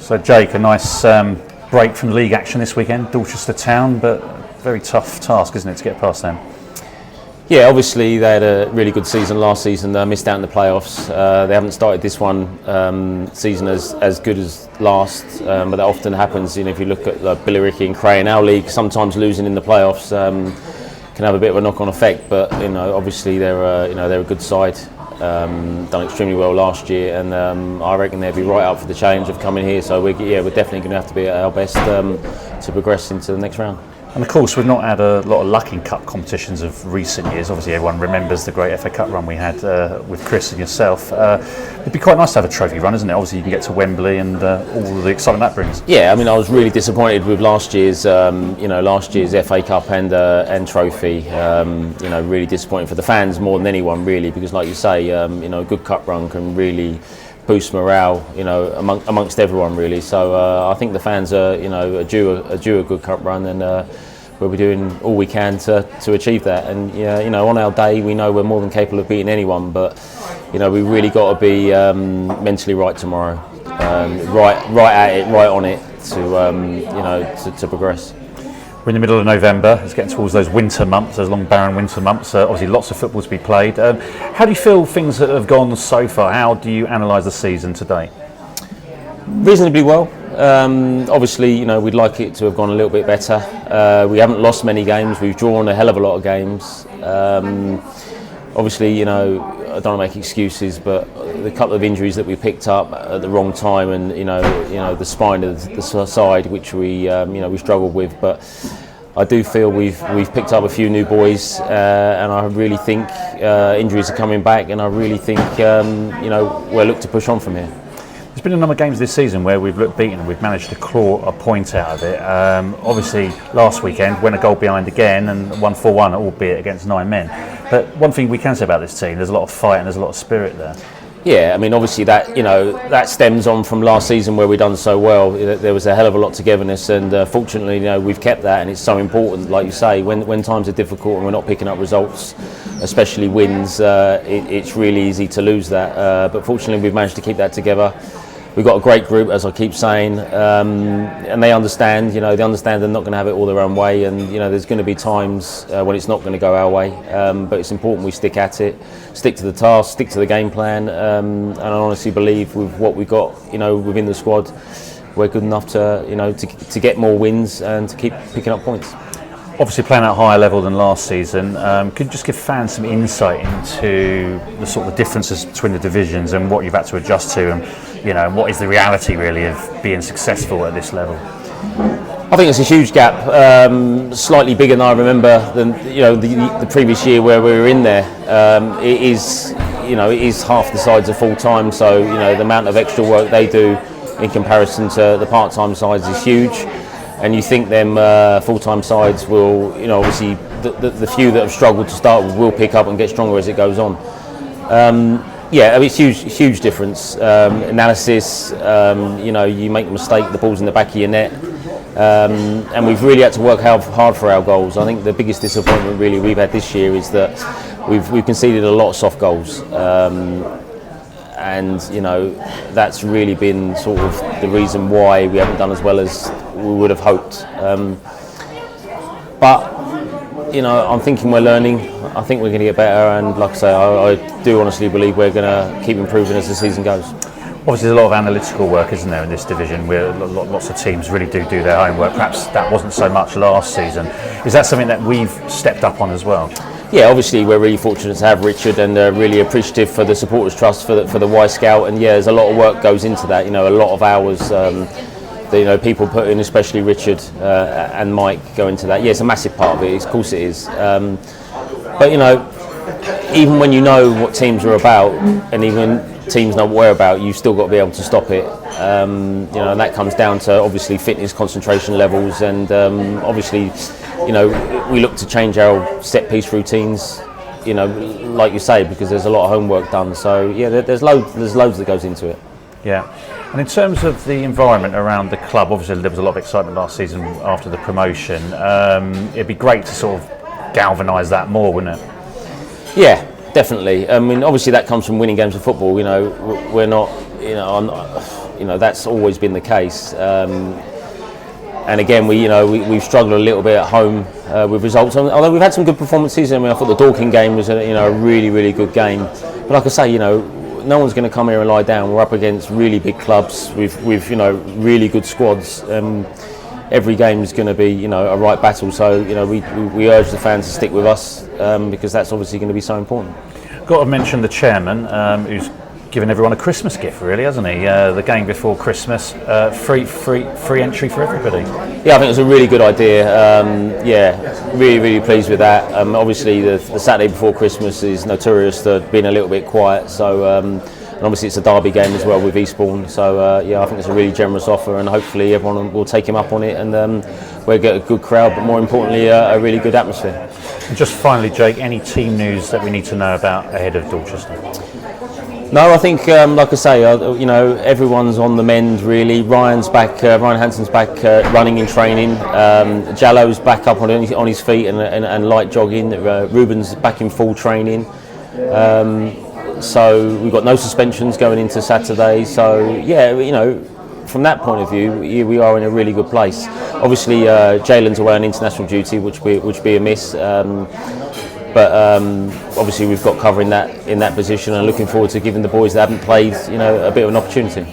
So Jake, a nice break from league action this weekend, Dorchester Town, but very tough task, isn't it, to get past them? Yeah, obviously they had a really good season last season. They missed out in the playoffs. They haven't started this season as good as last, but that often happens. If you look at Billericay and Cray in our league, sometimes losing in the playoffs can have a bit of a knock-on effect. But obviously they're a good side. Done extremely well last year, and I reckon they'll be right up for the challenge of coming here. So we're definitely going to have to be at our best to progress into the next round. And of course, we've not had a lot of luck in cup competitions of recent years. Obviously, everyone remembers the great FA Cup run we had with Chris and yourself. It'd be quite nice to have a trophy run, isn't it? Obviously, you can get to Wembley and all the excitement that brings. Yeah, I mean, I was really disappointed with last year's FA Cup and trophy. Really disappointed for the fans more than anyone, really, because, like you say, a good cup run can really boost morale, amongst everyone, really. So I think the fans are, due a good cup run, and we'll be doing all we can to achieve that. And on our day, we know we're more than capable of beating anyone, but we really got to be mentally right tomorrow, right at it, right on it to progress. We're in the middle of November. It's getting towards those winter months, those long barren winter months. Obviously, lots of football to be played. How do you feel things have gone so far? How do you analyse the season today? Reasonably well. Obviously, we'd like it to have gone a little bit better. We haven't lost many games. We've drawn a hell of a lot of games. Obviously, I don't want to make excuses, but the couple of injuries that we picked up at the wrong time, and the spine of the side, which we struggled with, but I do feel we've picked up a few new boys, and I really think injuries are coming back, and I really think we'll look to push on from here. There's been a number of games this season where we've looked beaten and we've managed to claw a point out of it. Obviously, last weekend, went a goal behind again and won 4-1, albeit against 9 men. But one thing we can say about this team, there's a lot of fight and there's a lot of spirit there. Yeah, I mean, obviously that stems on from last season where we done so well. There was a hell of a lot of togetherness, and fortunately, we've kept that, and it's so important. Like you say, when times are difficult and we're not picking up results, especially wins, it's really easy to lose that. But fortunately, we've managed to keep that together. We've got a great group, as I keep saying, and they understand. They understand they're not going to have it all their own way, and there's going to be times when it's not going to go our way. But it's important we stick at it, stick to the task, stick to the game plan, and I honestly believe with what we've got, within the squad, we're good enough to get more wins and to keep picking up points. Obviously playing at a higher level than last season, could you just give fans some insight into the sort of differences between the divisions and what you've had to adjust to, and what is the reality really of being successful at this level? I think it's a huge gap, slightly bigger than I remember than the previous year where we were in there. It is half the sides are full time, so the amount of extra work they do in comparison to the part time sides is huge. And you think them full-time sides will, obviously the few that have struggled to start with will pick up and get stronger as it goes on. It's huge difference. Analysis, you make a mistake, the ball's in the back of your net. And we've really had to work hard for our goals. I think the biggest disappointment really we've had this year is that we've conceded a lot of soft goals. And that's really been sort of the reason why we haven't done as well as we would have hoped. But I'm thinking we're learning. I think we're going to get better, and like I say, I do honestly believe we're going to keep improving as the season goes. Obviously, there's a lot of analytical work, isn't there, in this division, where lots of teams really do their homework. Perhaps that wasn't so much last season. Is that something that we've stepped up on as well? Yeah, obviously we're really fortunate to have Richard, and really appreciative for the Supporters Trust for the Y Scout, and there's a lot of work goes into that. A lot of hours. People put in, especially Richard and Mike, go into that. Yeah, it's a massive part of it. Of course it is. But even when you know what teams are about, and even teams know what we're about, you've still got to be able to stop it. And that comes down to obviously fitness, concentration levels, and obviously. We look to change our set piece routines, like you say, because there's a lot of homework done. So there's loads that goes into it. Yeah, and in terms of the environment around the club, obviously there was a lot of excitement last season after the promotion. It'd be great to sort of galvanise that more, wouldn't it? Yeah, definitely. I mean, obviously that comes from winning games of football. We're not, I'm not. that's always been the case. And again, we've struggled a little bit at home with results. Although we've had some good performances. I mean, I thought the Dorking game was a really, really good game. But like I say, no one's going to come here and lie down. We're up against really big clubs with really good squads. Every game is going to be a right battle. So we urge the fans to stick with us because that's obviously going to be so important. Got to mention the chairman, who's given everyone a Christmas gift, really, hasn't he? The game before Christmas, free entry for everybody. Yeah, I think it's a really good idea. Really, really pleased with that. Obviously, the Saturday before Christmas is notorious for being a little bit quiet. So, and obviously, it's a derby game as well with Eastbourne. So, I think it's a really generous offer, and hopefully, everyone will take him up on it, and we'll get a good crowd, but more importantly, a really good atmosphere. And just finally, Jake, any team news that we need to know about ahead of Dorchester? No, I think, like I say, everyone's on the mend really. Ryan's back, Ryan Hanson's back running in training. Jallo's back up on his feet and light jogging. Ruben's back in full training. So we've got no suspensions going into Saturday. So, from that point of view, we are in a really good place. Obviously, Jalen's away on international duty, which be a miss. But obviously we've got cover in that position, and looking forward to giving the boys that haven't played, a bit of an opportunity.